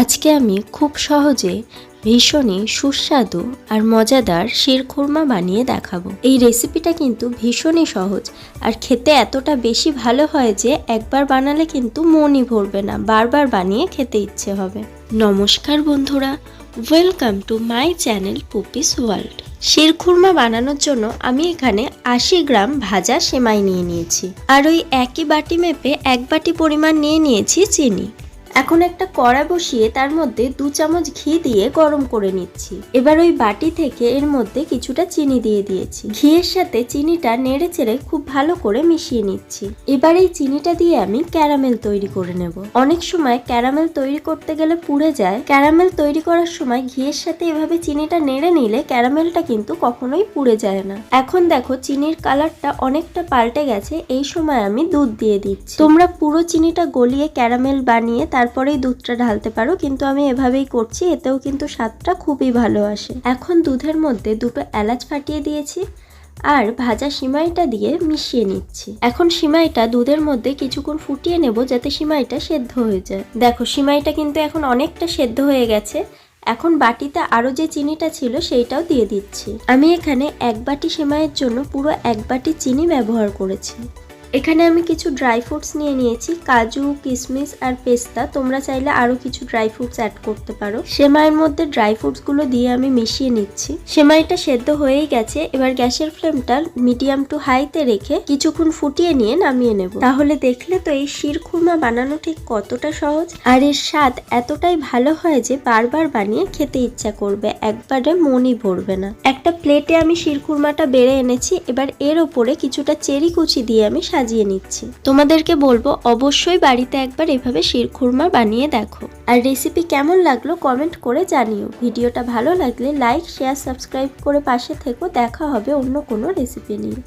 আজকে আমি খুব সহজে ভীষণই সুস্বাদু আর মজাদার শিরখুরমা বানিয়ে দেখাবো। এই রেসিপিটা কিন্তু ভীষণই সহজ আর খেতে এতটা বেশি ভালো হয় যে একবার বানালে কিন্তু মনই ভরবে না, বারবার বানিয়ে খেতে ইচ্ছে হবে। নমস্কার বন্ধুরা, welcome to my channel Pupi's world. Sheer khurma বানানোর জন্য আমি এখানে 80 গ্রাম ভাজা সেমাই নিয়ে নিয়েছি আর ওই একই বাটি মেপে 1 বাটি পরিমাণ নিয়ে নিয়েছি চিনি। এখন একটা কড়া বসিয়ে তার মধ্যে 2 চামচ ঘি দিয়ে গরম করে নিচ্ছি। এবার ওই বাটি থেকে এর মধ্যে কিছুটা চিনি দিয়ে দিয়েছি। ঘিয়ের সাথে চিনিটা নেড়ে চেড়ে খুব ভালো করে মিশিয়ে নিচ্ছি। এবার এই চিনিটা দিয়ে আমি ক্যারামেল তৈরি করে নেব। অনেক সময় ক্যারামেল তৈরি করতে গেলে পুড়ে যায়। ক্যারামেল তৈরি করার সময় ঘিয়ের সাথে এভাবে চিনিটা নেড়ে নিলে ক্যারামেলটা কিন্তু কখনোই পুড়ে যায় না। এখন দেখো চিনির কালারটা অনেকটা পাল্টে গেছে। এই সময় আমি দুধ দিয়ে দিচ্ছি। তোমরা পুরো চিনিটা গলিয়ে ক্যারামেল বানিয়ে তারপরেই দুধটা ঢালতে পারো, কিন্তু আমি এভাবেই করছি, এতেও কিন্তু স্বাদটা খুবই ভালো আসে। এখন দুধের মধ্যে 2টো এলাচ ফাটিয়ে দিয়েছি আর ভাজা সিমাইটা দিয়ে মিশিয়ে নিচ্ছি। এখন সিমাইটা দুধের মধ্যে কিছুক্ষণ ফুটিয়ে নেব যাতে সিমাইটা সেদ্ধ হয়ে যায়। দেখো সিমাইটা কিন্তু এখন অনেকটা সেদ্ধ হয়ে গেছে। এখন বাটিতে আরো যে চিনিটা ছিল সেইটাও দিয়ে দিচ্ছি। আমি এখানে 1 বাটি সেমাইয়ের জন্য পুরো 1 বাটি চিনি ব্যবহার করেছি। এখানে আমি কিছু ড্রাই ফ্রুটস নিয়ে নিয়েছি, কাজু, কিশমিশ আর পেস্তা। তোমরা চাইলে আরো কিছু ড্রাই ফ্রুটস অ্যাড করতে পারো। সেমাইয়ের মধ্যে ড্রাই ফ্রুটস গুলো দিয়ে আমি মিশিয়ে নিচ্ছি। সেমাইটা সেদ্ধ হয়েই গেছে। এবার গ্যাসের ফ্লেমটা মিডিয়াম টু হাইতে রেখে কিছুক্ষণ ফুটিয়ে নিয়ে নামিয়ে নেব। তাহলে দেখলে তো এই শিরখুরমা বানানো ঠিক কতটা সহজ আর এর স্বাদ এতটাই ভালো হয় যে বারবার বানিয়ে খেতে ইচ্ছা করবে, একবারে মনই ভরবে না। একটা প্লেটে আমি শিরখুরমাটা বেড়ে এনেছি। এবার এর ওপরে কিছুটা চেরি কুচি দিয়ে আমি সাজিয়ে নিচ্ছি। তোমাদেরকে বলবো অবশ্যই বাড়িতে একবার এভাবে শিরখুরমা বানিয়ে দেখো। আর রেসিপি কেমন লাগলো কমেন্ট করে জানিও। ভিডিওটা ভালো লাগলে লাইক, শেয়ার, সাবস্ক্রাইব করে পাশে থেকো। দেখা হবে অন্য কোনো রেসিপি নিয়ে।